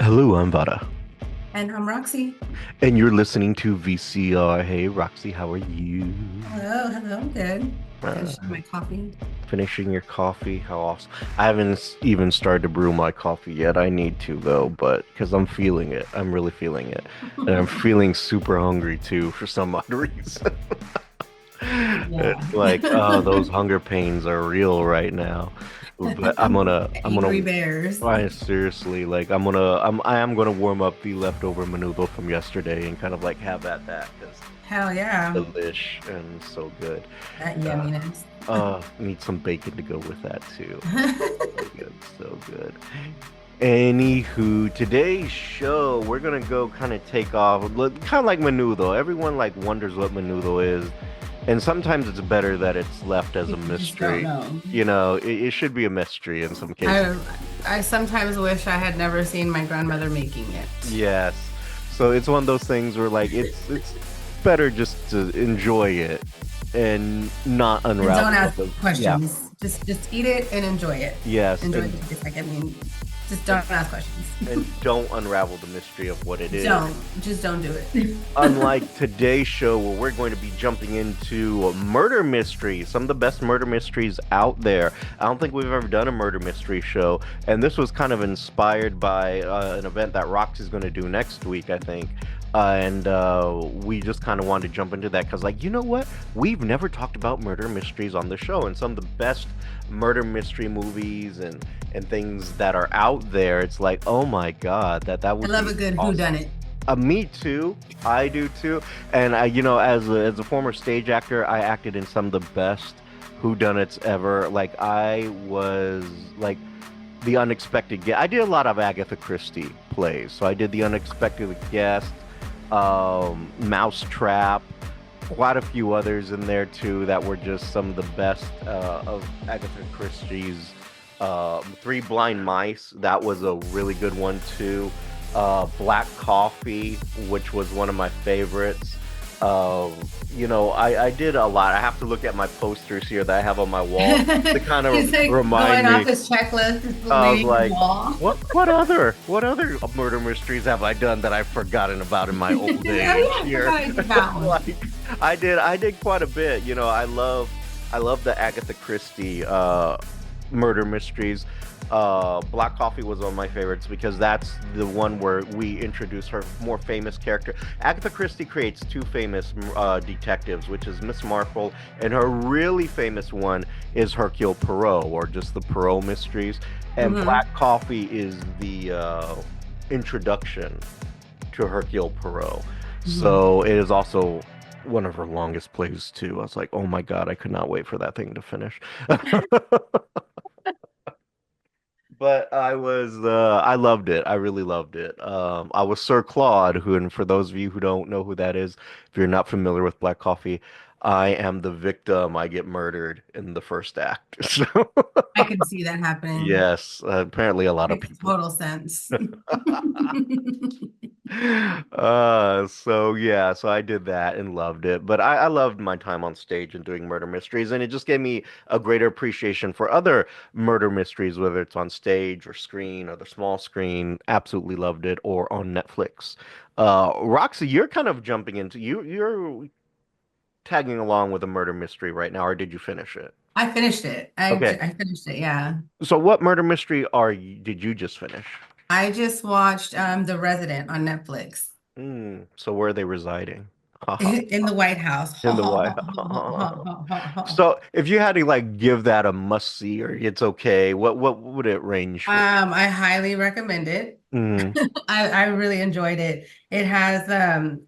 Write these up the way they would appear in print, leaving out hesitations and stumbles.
Hello, I'm Vara, And I'm Roxy. and you're listening to VCR. Hey, Roxy, how are you? Hello, hello, I'm good. Finishing Uh, my coffee. Finishing your coffee? How awesome. I haven't even started to brew my coffee yet. I need to, though, but because I'm feeling it. I'm really feeling it. And I'm feeling super hungry, too, for some odd reason. Yeah. It's like, oh, those hunger pains are real right now. But I'm Angry gonna, Bears. I seriously, like, I am gonna warm up the leftover menudo from yesterday and kind of like have at that because Hell yeah. delish and so good. That Uh, yumminess. Need some bacon to go with that too. So good, so good. Anywho, today's show, we're gonna go kind of take off, kind of like menudo. Everyone like wonders what menudo is, and sometimes it's better that it's left as a You just don't mystery. know. You know, it should be a mystery in some cases. I I sometimes wish I had never seen my grandmother making it. Yes. So it's one of those things where like it's better just to enjoy it and not And don't unravel ask what the yeah. questions. Just eat it and enjoy it. Yes, Enjoy it. Like, I mean, just don't ask questions. and don't unravel the mystery of what it is. Don't. Just don't do it. Unlike today's show, where we're going to be jumping into murder mysteries, some of the best murder mysteries out there. I don't think we've ever done a murder mystery show, and this was kind of inspired by an event that Roxy's going to do next week, I think. And we just kind of wanted to jump into that because, like, you know what? We've never talked about murder mysteries on the show, and some of the best murder mystery movies and things that are out there. It's like, oh my God, that I would love be a good awesome. whodunit. Me too. I do too. And I, as a former stage actor, I acted in some of the best whodunits ever. Like I was like the unexpected guest. I did a lot of Agatha Christie plays. So I did the unexpected guest, Mousetrap, quite a few others in there too that were just some of the best of Agatha Christie's. Three Blind Mice. That was a really good one too. Black Coffee, which was one of my favorites. Um, I did a lot. I have to look at my posters here that I have on my wall to kind of He's like remind going off me. his checklist, is I was leading the like, wall. what other murder mysteries have I done that I've forgotten about in my old Oh age yeah, I here? forgot about one. Like, I did quite a bit. I love the Agatha Christie murder mysteries. Black Coffee was one of my favorites because that's the one where we introduce her more famous character. Agatha Christie creates two famous detectives, which is Miss Marple, and her really famous one is Hercule Poirot, or just the Poirot mysteries. And Hmm. Black Coffee is the introduction to Hercule Poirot. Hmm. So it is also one of her longest plays too. I was like, oh my God, I could not wait for that thing to finish. But I loved it. I really loved it. I was Sir Claude, who, and for those of you who don't know who that is, if you're not familiar with Black Coffee, I am the victim. I get murdered in the first act. So, I can see that happening. yes, apparently a lot of Makes people. total sense. So yeah, so I did that and loved it. But I loved my time on stage and doing murder mysteries, and it just gave me a greater appreciation for other murder mysteries, whether it's on stage or screen or the small screen. Absolutely loved it, or on Netflix. Roxy, you're kind of jumping into you're tagging along with a murder mystery right now, or did you finish it? I finished it. Okay. I finished it. Yeah. So what murder mystery did you just finish? I just watched The Resident on Netflix So where are they residing? in the White House. In the White House. So if you had to like give that a must see or it's okay, what would it range for you? I highly recommend it. Mm. I really enjoyed it. It has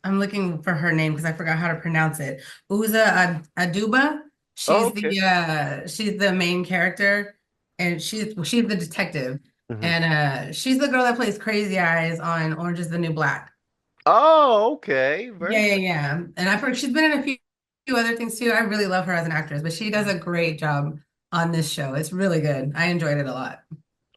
I'm looking for her name because I forgot how to pronounce it. Aduba. Oh, okay. She's the main character, and she's the detective, Hmm. and she's the girl that plays Crazy Eyes on Orange is the New Black. Oh, okay. Yeah, Very yeah, good. yeah. And I've heard she's been in a few other things too. I really love her as an actress, but she does a great job on this show. It's really good. I enjoyed it a lot.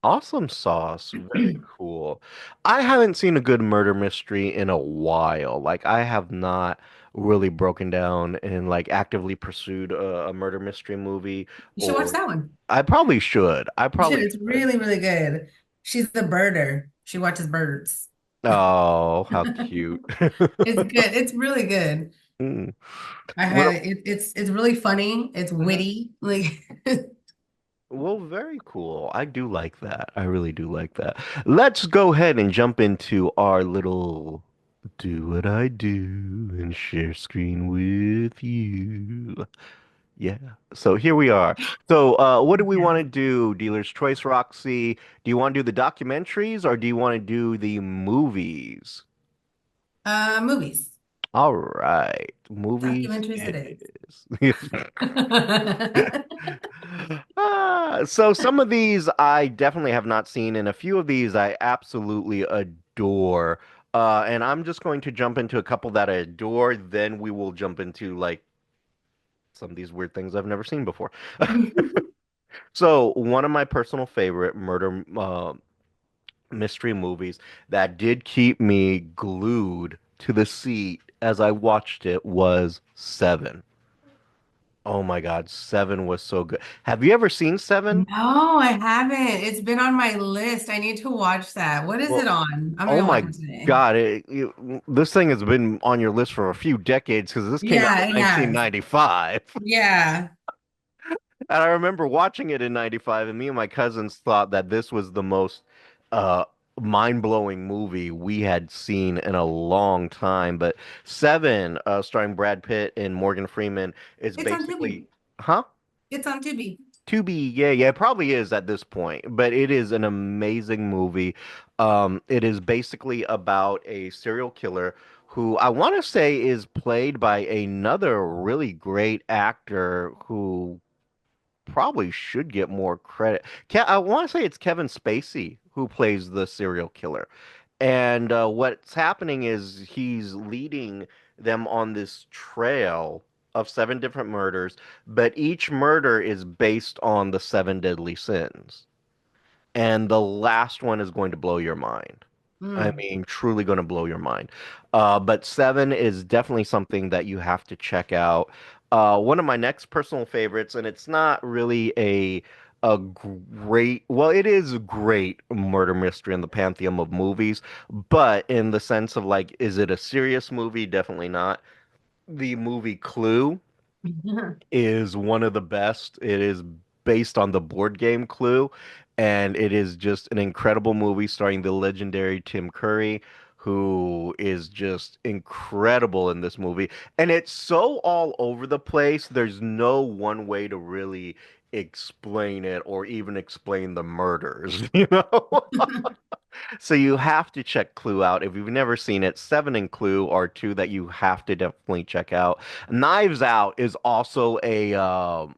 Awesome sauce. Very cool. I haven't seen a good murder mystery in a while. Like I have not really broken down and like actively pursued a murder mystery movie You should watch or that one. I probably should. I You should. probably It's should. really, really good. She's a birder. She watches birds. Oh, how cute. It's good. It's really good. Mm. I Well, highly it's really funny. It's mhm. witty. Like Well, very cool. I do like that. I really do like that. Let's go ahead and jump into our little do what I do and share screen with you. Yeah. So here we are. So, what do we yeah. want to do? Dealer's Choice, Roxy. Do you want to do the documentaries or do you want to do the movies? Movies. All right. Movies Documentaries it it is. is. So some of these I definitely have not seen, and a few of these I absolutely adore. And I'm just going to jump into a couple that I adore, then we will jump into like some of these weird things I've never seen before. So one of my personal favorite murder mystery movies that did keep me glued to the seat as I watched it was Seven. Oh my God, Seven was so good. Have you ever seen Seven? No, I haven't. It's been on my list. I need to watch that. What is it Well, on? I'm oh gonna watch my it today. God, this thing has been on your list for a few decades because this came out Yeah, in it has. 1995. Yeah. And I remember watching it in 95, and me and my cousins thought that this was the most uh, mind-blowing movie we had seen in a long time. But Seven, starring Brad Pitt and Morgan Freeman, is It's on basically, Tubi. huh? It's on Tubi. Tubi, yeah, yeah, it probably is at this point, but it is an amazing movie. It is basically about a serial killer who I want to say is played by another really great actor who probably should get more credit. I want to say it's Kevin Spacey who plays the serial killer. And what's happening is he's leading them on this trail of seven different murders, but each murder is based on the seven deadly sins. And the last one is going to blow your mind. I Mm. mean, truly going to blow your mind. But Seven is definitely something that you have to check out. One of my next personal favorites, and it's not really a great, well, it is a great murder mystery in the pantheon of movies, but in the sense of like, is it a serious movie? Definitely not. The movie Clue is one of the best. It is based on the board game Clue, and it is just an incredible movie starring the legendary Tim Curry, who is just incredible in this movie. And it's so all over the place. There's no one way to really explain it or even explain the murders, you know? So you have to check Clue out. If you've never seen it, Seven and Clue are two that you have to definitely check out. Knives Out is also a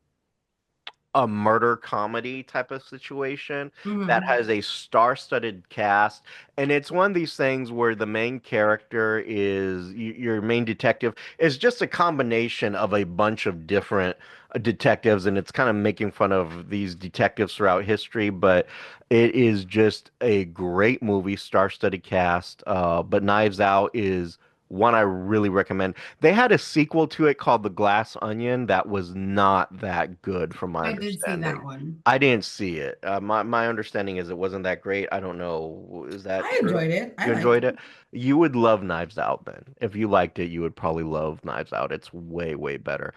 murder comedy type of situation that Mhm. has a star-studded cast, and it's one of these things where the main character is your main detective is just a combination of a bunch of different detectives, and it's kind of making fun of these detectives throughout history, but it is just a great movie, star-studded cast. But Knives Out is one I really recommend. They had a sequel to it called The Glass Onion that was not that good, from my I did see understanding. that one. I didn't see it. My understanding is it wasn't that great. I don't know. Is that I true? enjoyed it. I You liked enjoyed it. it? You would love Knives Out then. If you liked it, you would probably love Knives Out. It's way, way better.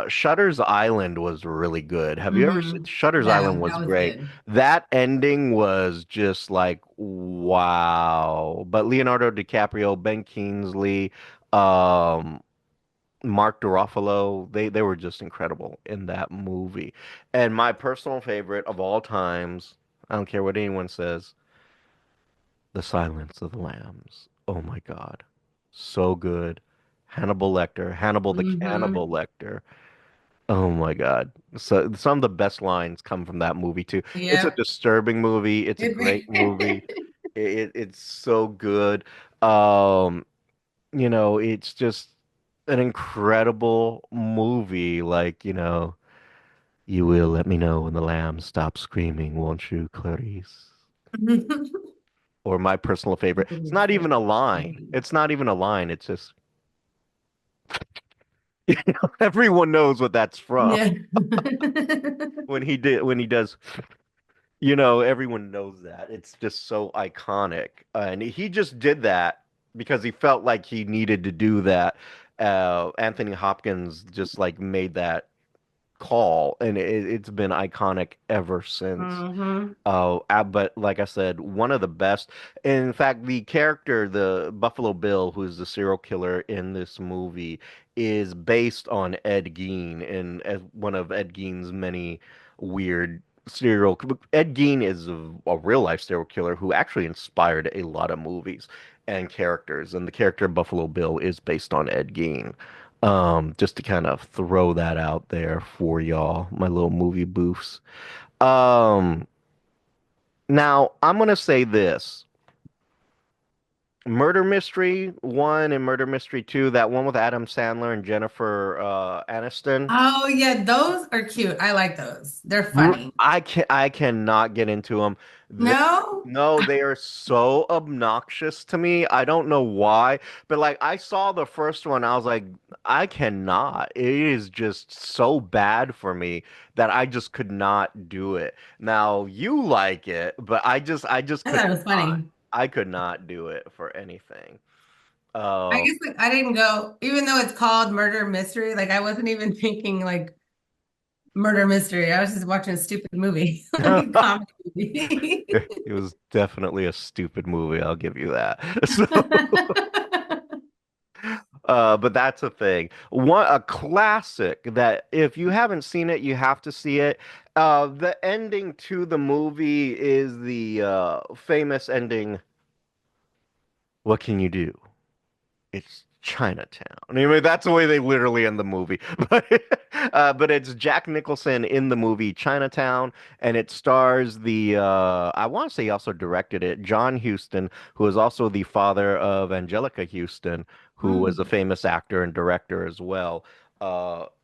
Shutter's Island was really good. Have you ever seen Shutter's Yeah, Island that was was great. good. That ending was just like wow. But Leonardo DiCaprio, Ben Kingsley, um, Mark Ruffalo, they were just incredible in that movie. And my personal favorite of all times, I don't care what anyone says, The Silence of the Lambs. Oh my God. So good. Hannibal Lecter, Hannibal the Hmm. Cannibal Lecter. Oh my God. So some of the best lines come from that movie too. It's a Yep. disturbing movie. It's a great movie. It- It's so good. It's just an incredible movie. Like, you will let me know when the lamb stops screaming, won't you, Clarice? Or my personal favorite. It's not even a line. It's not even a line. It's just everyone knows what that's from. Yeah. When he does everyone knows that. It's just so iconic. And he just did that because he felt like he needed to do that. Anthony Hopkins just like made that call, and it's been iconic ever since. Hmm. But like I said, one of the best. In fact, the character, the Buffalo Bill, who's the serial killer in this movie, is based on Ed Gein, and as one of Ed Gein's many weird serial. Ed Gein is a real life serial killer who actually inspired a lot of movies and characters, and the character Buffalo Bill is based on Ed Gein. Just to kind of throw that out there for y'all, my little movie boofs. Um, Now I'm gonna say this. Murder Mystery 1 and Murder Mystery 2, that one with Adam Sandler and Jennifer Aniston. Oh yeah, those are cute. I like those. They're funny. I cannot get into them. No? No, they are so obnoxious to me. I don't know why, but like I saw the first one, I was like, I cannot. It is just so bad for me that I just could not do it. Now you like it, but I just I could thought it was not. funny. I could not do it for anything. I Uh, guess like I didn't go, even though it's called murder mystery, like I wasn't even thinking like murder mystery. I was just watching a stupid movie, like a comedy movie. it was definitely a stupid movie, I'll give you that. So but that's a thing. A classic that if you haven't seen it, you have to see it. The ending to the movie is the famous ending. What can you do? It's Chinatown. I mean, that's the way they literally end the movie. But it's Jack Nicholson in the movie Chinatown, and it stars I want to say he also directed it, John Huston, who is also the father of Angelica Houston, who was a Mm, famous actor and director as well.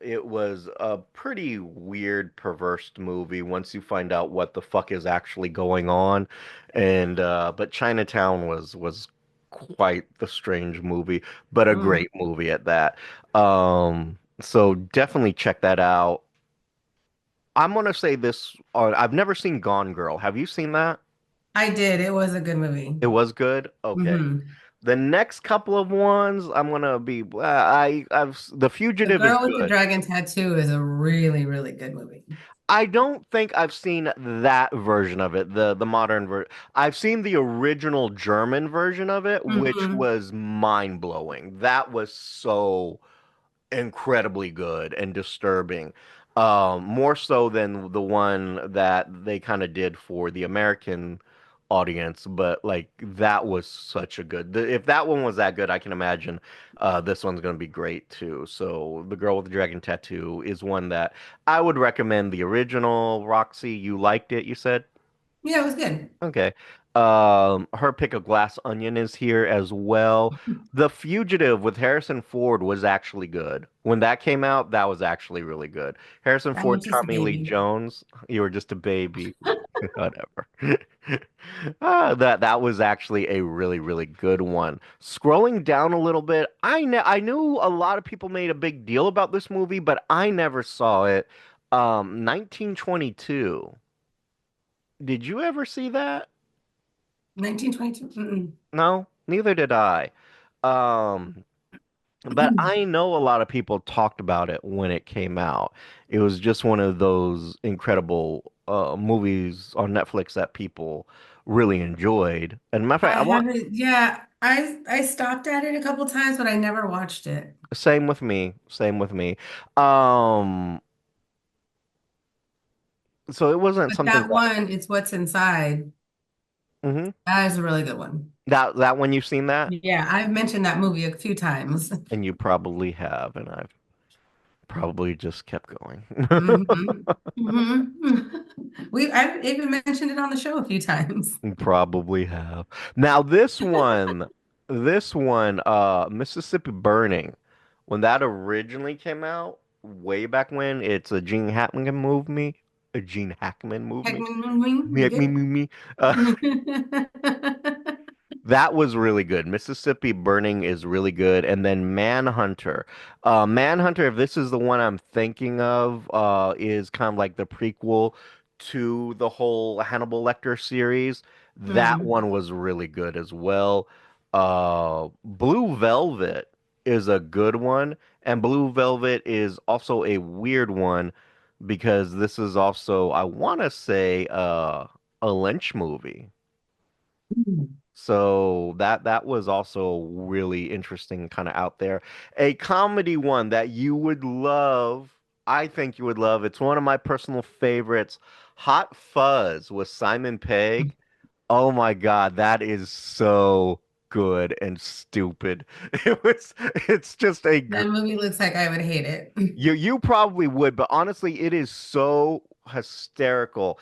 It was a pretty weird, perverse movie once you find out what the fuck is actually going on. And but Chinatown was quite the strange movie, but a mm. great movie at that. So definitely check that out. I'm gonna say this, I've never seen Gone Girl. Have you seen that? I did. It was a good movie. It was good? Okay. Hmm. The next couple of ones, I'm gonna be I've The The Fugitive is Girl with the good. Dragon Tattoo is a really, really good movie. I don't think I've seen that version of it, the modern version. I've seen the original German version of it, which Hmm. was mind-blowing. That was so incredibly good and disturbing. More so than the one that they kind of did for the American audience, but like that was such a if that one was that good, I can imagine this one's going to be great too. So The Girl with the Dragon Tattoo is one that I would recommend. The original. Roxy, you liked it, you said? Yeah, it was good. Okay. Her Pick a Glass Onion is here as well. The Fugitive with Harrison Ford was actually good. When that came out, that was actually really good. Harrison I Ford, was just a Tommy Lee baby. Jones, you were just a baby. Whatever. That was actually a really, really good one. Scrolling down a little bit, I knew a lot of people made a big deal about this movie, but I never saw it. 1922. Did you ever see that? 1922. Mm-mm. No, neither did I. Um, but I know a lot of people talked about it when it came out. It was just one of those incredible movies on Netflix that people really enjoyed. And matter of fact, I haven't, yeah, I stopped at it a couple times, but I never watched it. same with me, same with me. Um, so it wasn't But something that that. one, it's What's Inside. Mhm. That is a really good one. That one you've seen that, Yeah, I've mentioned that movie a few times. and you probably have, and I've probably just kept going. Hmm. Hmm. I've even mentioned it on the show a few times. Probably have. Now this one, Mississippi Burning, when that originally came out, way back when, it's a Gene Hackman movie, a Gene Hackman movie. Heckman, Me, you me, good? me, me. That was really good. Mississippi Burning is really good, and then Manhunter. Manhunter, if this is the one I'm thinking of, is kind of like the prequel to the whole Hannibal Lecter series. That Mm. one was really good as well. Blue Velvet is a good one, and Blue Velvet is also a weird one because this is also, I want to say, a Lynch movie. So that was also really interesting, kind of out there. A comedy one that you would love, I think you would love. It's one of my personal favorites, Hot Fuzz with Simon Pegg. Oh my God, that is so good and stupid. It's just a That movie looks like I would hate it. you probably would, but honestly, it is so hysterical,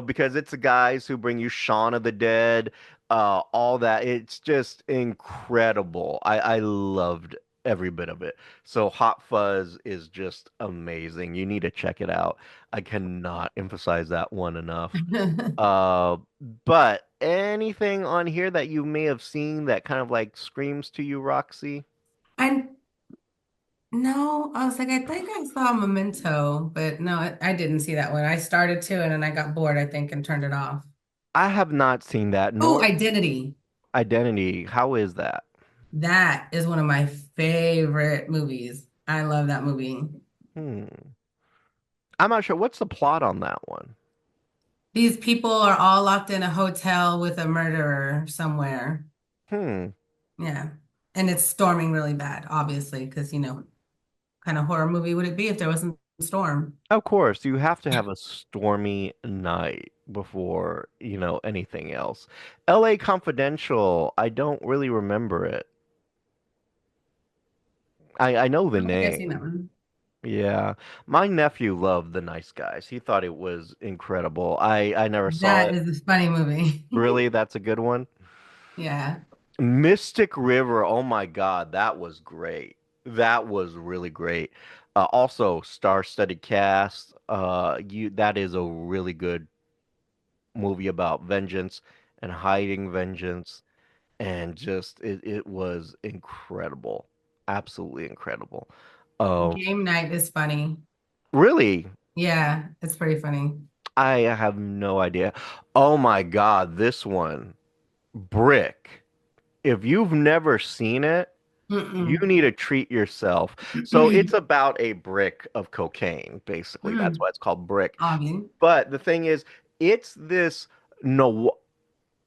because it's the guys who bring you Shaun of the Dead, all that. It's just incredible. I loved every bit of it. So Hot Fuzz is just amazing. You need to check it out. I cannot emphasize that one enough. Uh, but anything on here that you may have seen that kind of like screams to you, Roxy? I no, I was like, I think I saw Memento, but no, I didn't see that one. I started to, and then I got bored, I think, and turned it off. I have not seen that, Oh, nor Identity. Identity. How is that? That is one of my favorite movies. I love that movie. Hmm. I'm not sure. What's the plot on that one? These people are all locked in a hotel with a murderer somewhere. Hmm. Yeah. And it's storming really bad, obviously, because, kind of horror movie would it be if there wasn't a storm? Of course, you have to have a stormy night before, anything else. LA Confidential, I don't really remember it. I know I the don't think I've seen that name. one. Yeah. My nephew loved The Nice Guys. He thought it was incredible. I never saw That it. is a funny movie. Really, that's a good one. Yeah. Mystic River, oh my God, that was great. That was really great. Also, star-studded cast. That is a really good movie about vengeance and hiding vengeance, and just it was incredible, absolutely incredible. Uh, Game Night is funny. really, Yeah, it's pretty funny. I have no idea. Oh my God, this one, Brick. If you've never seen it, you Mm-mm. need to treat yourself. So it's about a brick of cocaine, basically. That's Mm. why it's called Brick. Obvious. But the thing is, it's this no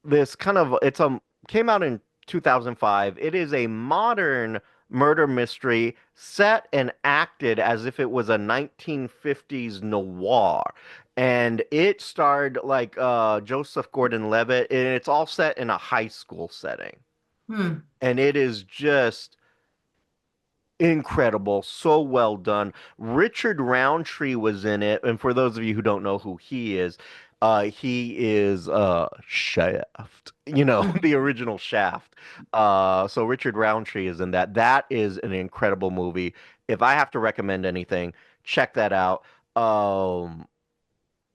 this kind of it's came out in 2005. It is a modern murder mystery set and acted as if it was a 1950s noir. And it starred like Joseph Gordon-Levitt, and it's all set in a high school setting. Hmm. And it is just incredible, so well done. Richard Roundtree was in it, and for those of you who don't know who he is Shaft, the original Shaft. So Richard Roundtree is in that. That is an incredible movie. If I have to recommend anything, check that out.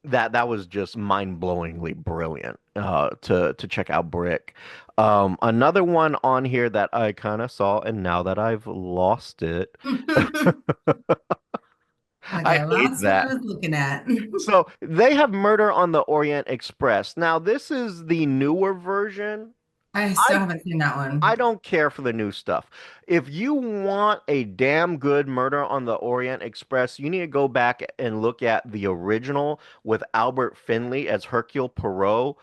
That was just mind-blowingly brilliant to check out Brick. Another one on here that I kind of saw, and now that I've lost it, Like I I hate lost what I that. was looking at. So they have Murder on the Orient Express. Now this is the newer version. I still I haven't seen that I one. don't care for the new stuff. If you want a damn good Murder on the Orient Express, you need to go back and look at the original with Albert Finley as Hercule Poirot.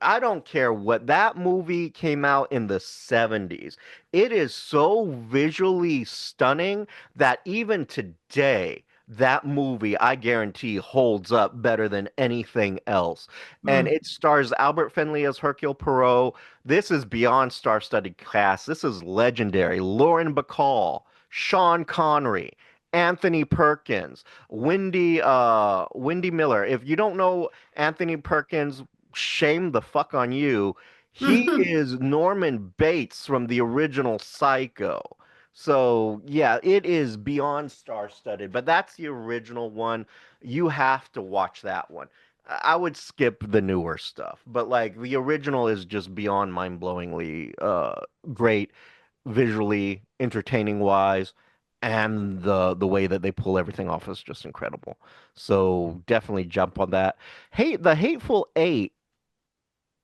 I don't care what that movie came out in the 70s. It is so visually stunning that even today, that movie, I guarantee, holds up better than anything else. And Hmm. it stars Albert Finley as Hercule Poirot. This is beyond star-studded cast. This is legendary. Lauren Bacall, Sean Connery, Anthony Perkins, Wendy Miller. If you don't know Anthony Perkins, shame the fuck on you. He is Norman Bates from the original Psycho. So, yeah, it is beyond star-studded, but that's the original one. You have to watch that one. I would skip the newer stuff, but like the original is just beyond mind-blowingly great, visually, entertaining wise, and the way that they pull everything off is just incredible. So definitely jump on that. Hey, the Hateful Eight.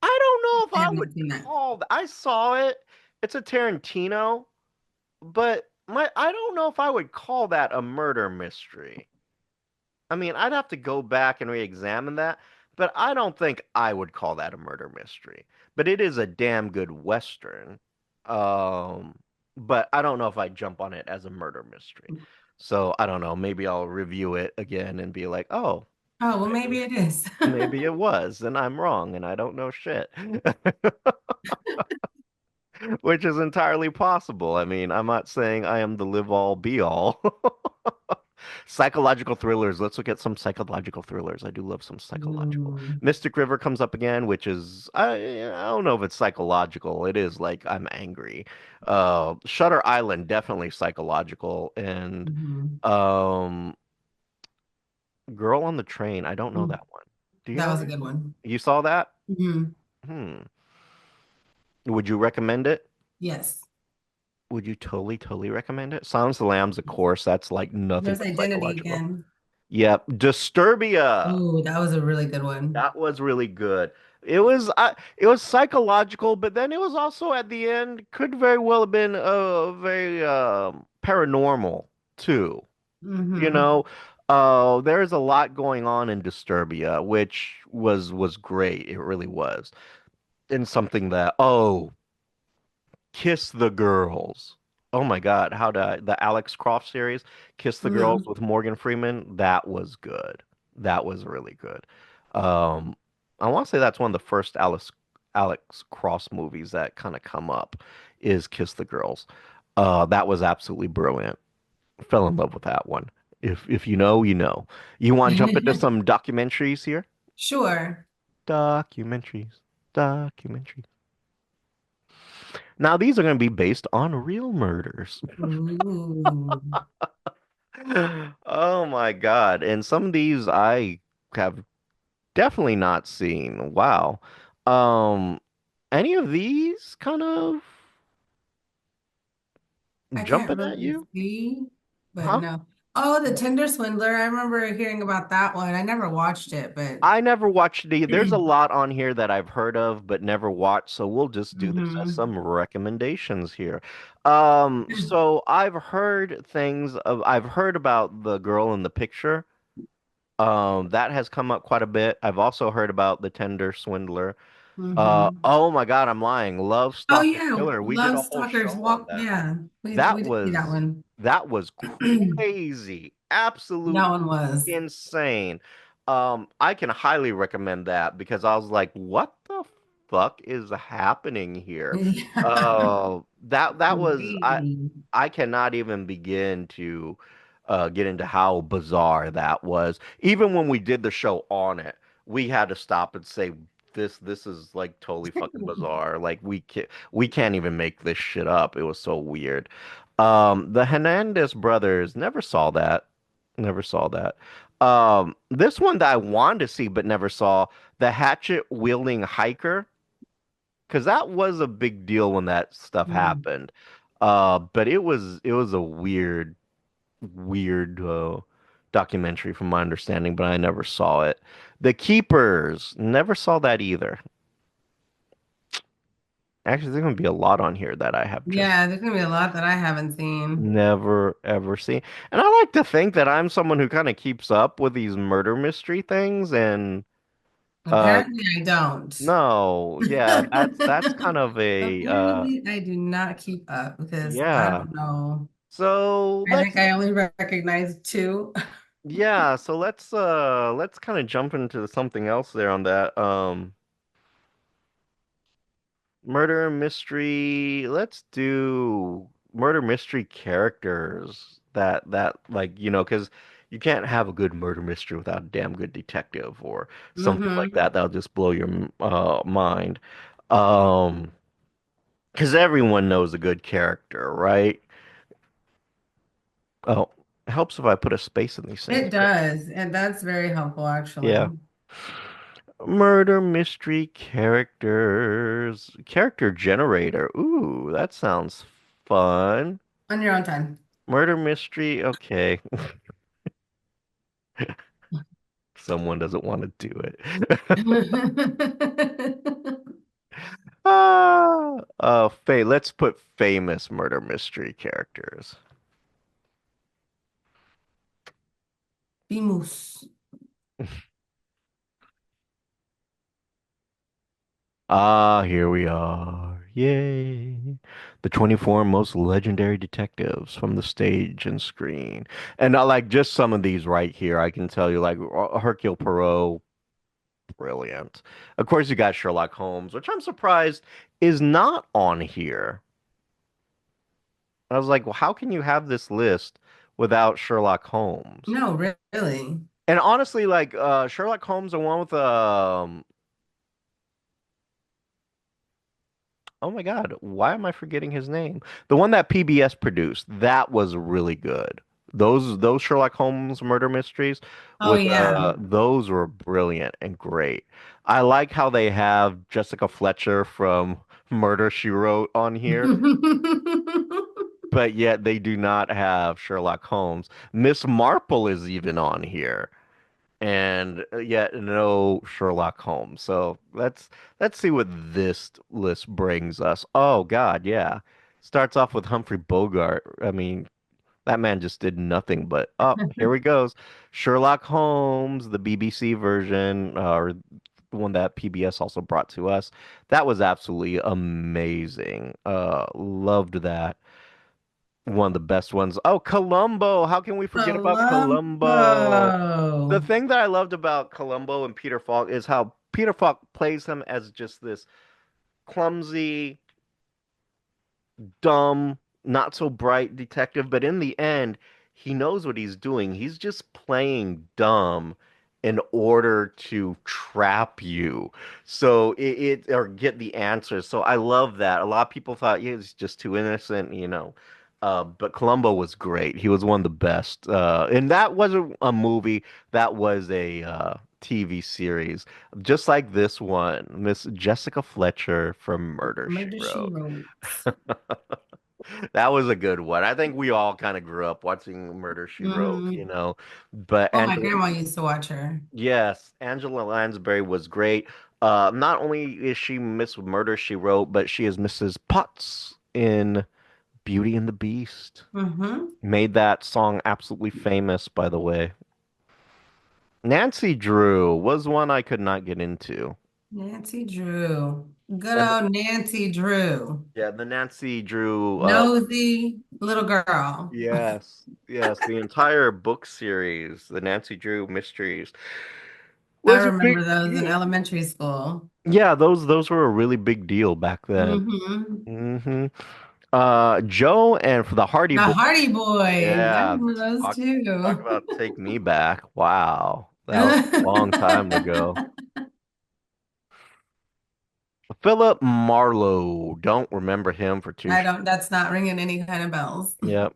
I don't know if I I haven't would seen that. I saw it. It's a Tarantino, but I don't know if I would call that a murder mystery. I mean, I'd have to go back and re-examine that, but I don't think I would call that a murder mystery. But it is a damn good Western. Um, but I don't know if I'd jump on it as a murder mystery. So I don't know. Maybe I'll review it again and be like, oh, Oh, well, maybe, maybe it is. maybe it was, and I'm wrong, and I don't know shit. Which is entirely possible. I mean, I'm not saying I am the live all be all. Psychological thrillers. Let's look at some psychological thrillers. I do love some psychological. Mm. Mystic River comes up again, which is I don't know if it's psychological. It is like I'm angry. Shutter Island definitely psychological, and Mhm. um, Girl on the Train. I don't know Mm. that one. Do you That know was a that? good one. You saw that? Mhm. Hmm. Would you recommend it? Yes. Would you totally recommend it? Silence of the Lambs, of course, that's like nothing There's but Identity psychological. again. Yep. Disturbia. Oh, that was a really good one. That was really good. It was psychological, but then it was also at the end could very well have been very paranormal too. You Hmm. know, there's a lot going on in Disturbia, which was great. It really was. And something that Kiss the Girls. Oh my God, the Alex Croft series, Kiss the Girls Hmm. with Morgan Freeman, that was good. That was really good. Um, I want to say that's one of the first Alex Cross movies that kind of come up is Kiss the Girls. That was absolutely brilliant. Fell in love with that one. If you know, you know. You want to jump into some documentaries here? Sure. Documentaries, documentaries. Now, these are going to be based on real murders. Ooh. Oh my God. And some of these I have definitely not seen. Wow. Um, any of these kind of I can't jumping at really you? see, but Huh? no. Oh, the Tinder Swindler. I remember hearing about that one. I never watched it, but I never watched there's a lot on here that I've heard of but never watched, so we'll just do this as hmm. some recommendations here. So I've heard about the girl in the picture. That has come up quite a bit. I've also heard about the Tinder Swindler. Hmm. Oh my God, I'm lying. Love Oh Stalker yeah, Killer. We did Love a whole Stalkers show on Walk. that. Yeah, That we did see that was one. that was crazy. That Absolutely one was. insane. I can highly recommend that because I was like, what the fuck is happening here? Yeah. That was Crazy. I cannot even begin to get into how bizarre that was. Even when we did the show on it, we had to stop and say this is like totally fucking bizarre. Like we can't even make this shit up. It was so weird. The Hernandez brothers, never saw that. Never saw that. This one that I wanted to see but never saw, the hatchet wielding hiker, because that was a big deal when that stuff Mm. happened. But it was a weird documentary from my understanding, but I never saw it. The Keepers, never saw that either. Actually, there's gonna be a lot on here that I have just Yeah, there's gonna be a lot that I haven't seen. never ever seen. And I like to think that I'm someone who kind of keeps up with these murder mystery things and uh Apparently, I don't. no, yeah, that's kind of a Apparently, I do not keep up because I yeah. don't know. So I think I only recognize two. let's kind of jump into something else there on that. Murder mystery. Let's do murder mystery characters that like, because you can't have a good murder mystery without a damn good detective or something like Hmm. that. That'll just blow your mind. Um, because everyone knows a good character, right? Oh, it helps if I put a space in these things, It right? does, and that's very helpful, Yeah. actually. Murder mystery characters. Character generator. Ooh, that sounds fun. On your own time. Murder mystery. Okay. Someone doesn't want to do it. Let's put famous murder mystery characters. Vimos. Ah, here we are. Yay. The 24 most legendary detectives from the stage and screen. And I like just some of these right here. I can tell you, like Hercule Poirot, brilliant. Of course, you got Sherlock Holmes, which I'm surprised is not on here. I was like, well, how can you have this list without Sherlock Holmes? No, really. And honestly, like Sherlock Holmes, the one with oh my God, why am I forgetting his name? The one that PBS produced, that was really good. Those Sherlock Holmes murder mysteries Oh with yeah. those were brilliant and great. I like how they have Jessica Fletcher from Murder She Wrote on here, but yet they do not have Sherlock Holmes. Miss Marple is even on here, and yet no Sherlock Holmes. So let's see what this list brings us. Oh God, yeah. Starts off with Humphrey Bogart. I mean, that man just did nothing but up. Here we goes. Sherlock Holmes, the BBC version, or the one that PBS also brought to us. That was absolutely amazing. Loved that. One of the best ones. Oh, Columbo. How can we forget about Columbo? The Columbo. thing that I loved about Columbo and Peter Falk is how Peter Falk plays him as just this clumsy, dumb, not so bright detective, but in the end, he knows what he's doing. He's just playing dumb in order to trap you. So it or get the answers. So I love that. A lot of people thought yeah, he's just too innocent, you know. But Columbo was great. He was one of the best. And that wasn't a movie. That was a TV series, just like this one, Miss Jessica Fletcher from Murder, She Murder She Wrote. Wrote. That was a good one. I think we all kind of grew up watching Murder, She Wrote, you Hmm. know. But Oh, my Angela, grandma used to watch her. yes, Angela Lansbury was great. Not only is she Miss Murder, She Wrote, but she is Mrs. Potts in Beauty and the Beast. Hmm. Made that song absolutely famous, by the way. Nancy Drew was one I could not get into. Nancy Drew. Good And old Nancy Drew. yeah, the Nancy Drew Nosy little girl. yes, yes, the entire book series, the Nancy Drew mysteries, I was a big remember those in deal. elementary school. Yeah, those were a really big deal back then. Hmm. Hmm Joe and for the Hardy The Boy. Hardy Boys. I Yeah, remember those talk too. about Take Me Back. Wow, that was a long time ago. Philip Marlowe. Don't remember him for too. That's not ringing any kind of bells. Yep.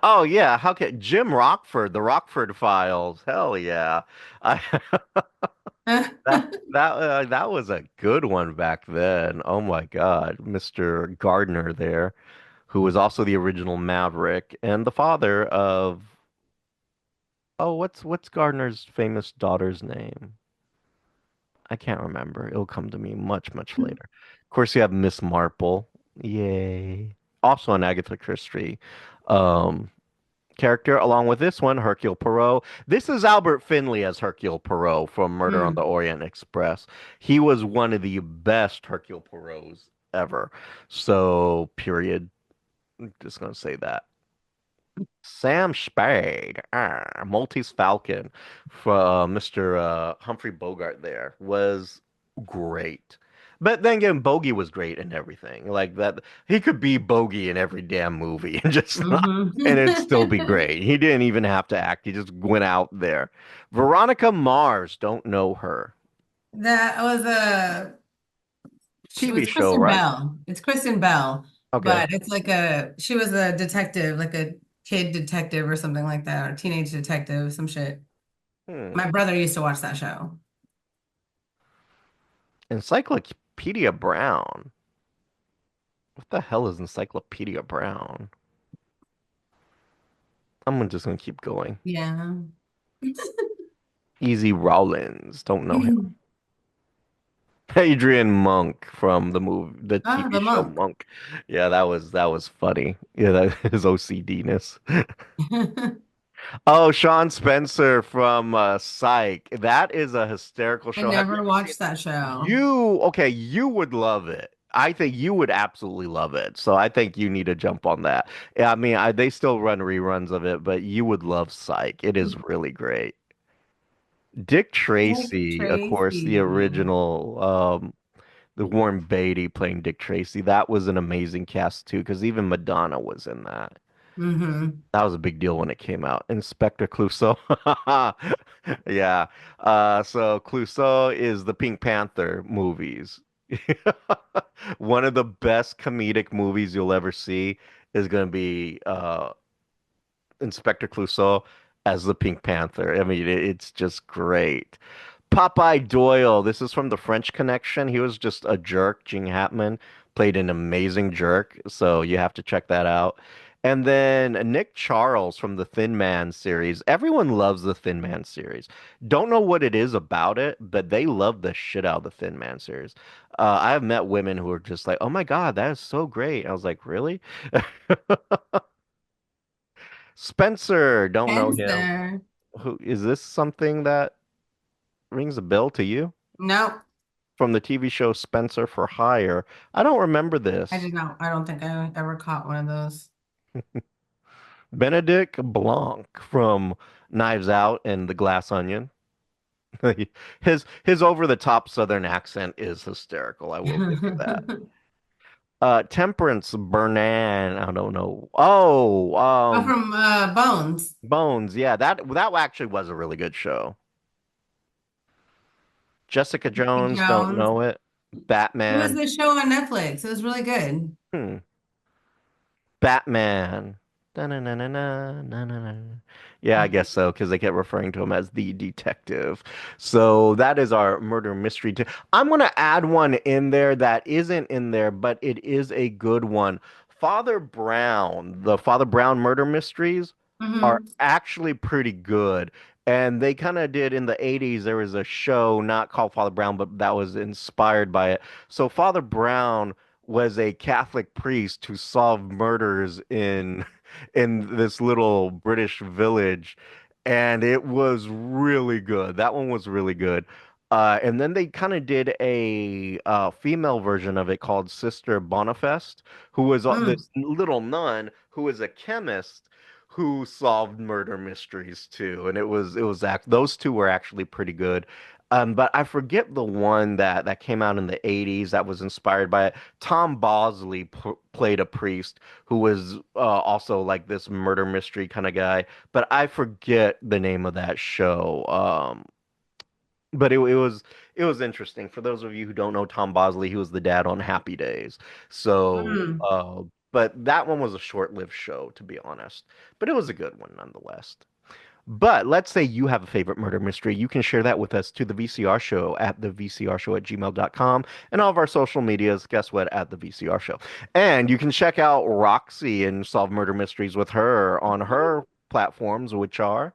Oh yeah, how can Jim Rockford, the Rockford Files? Hell yeah. I that was a good one back then. Oh my God, Mr. Gardner there, who was also the original Maverick and the father of oh, what's Gardner's famous daughter's name? I can't remember. It'll come to me much, much later. Of course, you have Miss Marple. Yay. Also an Agatha Christie. Um, character, along with this one, Hercule Poirot. This is Albert Finley as Hercule Poirot from Murder on the Hmm. Orient Express. He was one of the best Hercule Poirots ever. So, period. I'm just gonna say that. Sam Spade, Maltese Falcon for Mr. Humphrey Bogart there was great. But then again, Bogey was great in everything. Like that, he could be Bogey in every damn movie and just not, Hmm. and it'd still be great. He didn't even have to act. He just went out there. Veronica Mars, don't know her. That was she TV was show, Kristen right? Bell. It's Kristen Bell, Okay. but it's like she was a detective, like a kid detective or something like that, or teenage detective, some shit. Hmm. My brother used to watch that show. Encyclopedia Brown. What the hell is Encyclopedia Brown? just gonna keep going. Yeah. Easy Rollins, don't know him. Adrian Monk from the Oh, TV the show monk. Monk. Yeah, that was funny. Yeah, that his OCD-ness. Oh, Sean Spencer from Psych. That is a hysterical I show. Have you never ever seen watched that show. okay, you would love it. I think you would absolutely love it. So I think you need to jump on that. Yeah, I mean, they still run reruns of it, but you would love Psych. It is really great. Dick Dick Tracy, of course, the Tracy. original, the Warren Beatty playing Dick Tracy. That was an amazing cast too, because even Madonna was in that. Mm-hmm. That was a big deal when it came out. Inspector Clouseau. Yeah. So Clouseau is the Pink Panther movies. One of the best comedic movies you'll ever see is going to be Inspector Clouseau as the Pink Panther. I mean, it's just great. Popeye Doyle. This is from the French Connection. He was just a jerk. Gene Hackman played an amazing jerk, so you have to check that out. And then Nick Charles from the Thin Man series. Everyone loves the Thin Man series. Don't know what it is about it, but they love the shit out of the Thin Man series. I have met women who are just like, "Oh my God, that is so great." I was like, "Really?" Spencer, don't know him. Spencer. Who is this something that rings a bell to you? Nope. From the TV show Spencer for Hire. I don't remember I this. did not. I don't think I ever caught one of those. Benedict Blanc from Knives Out and The Glass Onion. His over the top Southern accent is hysterical. I will give you that. Temperance Bernan. I don't know. Oh, Oh, from Bones. Bones. Yeah, that actually was a really good show. Jessica Jones. Don't Jones. know it. It was Batman. the show on Netflix. It was really good. Hmm. Batman. Da-na-na-na-na-na-na-na. Yeah, I guess so, because they kept referring to him as the detective. So that is our murder mystery. I'm going to add one in there that isn't in there, but it is a good one. Father Brown, the Father Brown murder mysteries are Mm-hmm. actually pretty good. And they kind of did in the 80s, there was a show not called Father Brown, but that was inspired by it. So Father Brown was a Catholic priest who solved murders in this little British village, and it was really good. That one was really good. And then they kind of did a female version of it called Sister Bonifest, who was Mm. this little nun who was a chemist who solved murder mysteries too. And those two were actually pretty good. But I forget the one that came out in the 80s that was inspired by it. Tom Bosley played a priest who was also like this murder mystery kind of guy, but I forget the name of that show. But it was interesting. For those of you who don't know Tom Bosley, he was the dad on Happy Days. So, Mm. but that one was a short-lived show, to be honest. But it was a good one nonetheless. But let's say you have a favorite murder mystery. You can share that with us to the VCR show at the VCR show at gmail.com and all of our social medias. Guess what? At the VCR show. And you can check out Roxy and solve murder mysteries with her on her platforms, which are.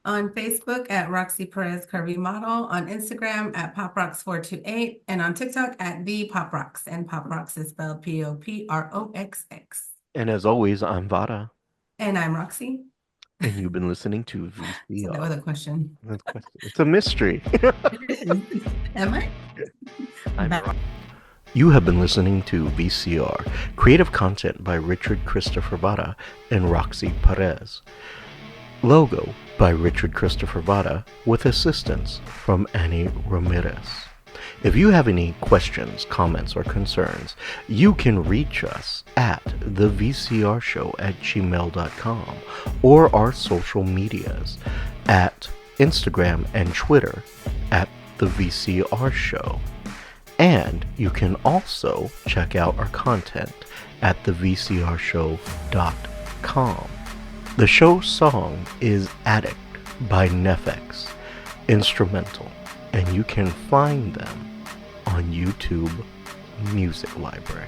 On Facebook at Roxy Perez Curvy Model, on Instagram at PopRocks428, and on TikTok at the PopRocks. And PopRocks is spelled POPROXX. And as always, I'm Vara. And I'm Roxy. And you've been listening to So that VCR. was a question. It's a mystery. It is. Am I? I'm Bye. Roxy. You have been listening to VCR, creative content by Richard Christopher Vara and Roxy Perez. Logo by Richard Christopher Vara with assistance from Annie Ramirez. If you have any questions, comments, or concerns, you can reach us at thevcrshow@gmail.com or our social medias at Instagram and Twitter at the VCR Show. And you can also check out our content at thevcrshow.com. The show song is Addict by Nefex, instrumental, and you can find them on YouTube Music Library.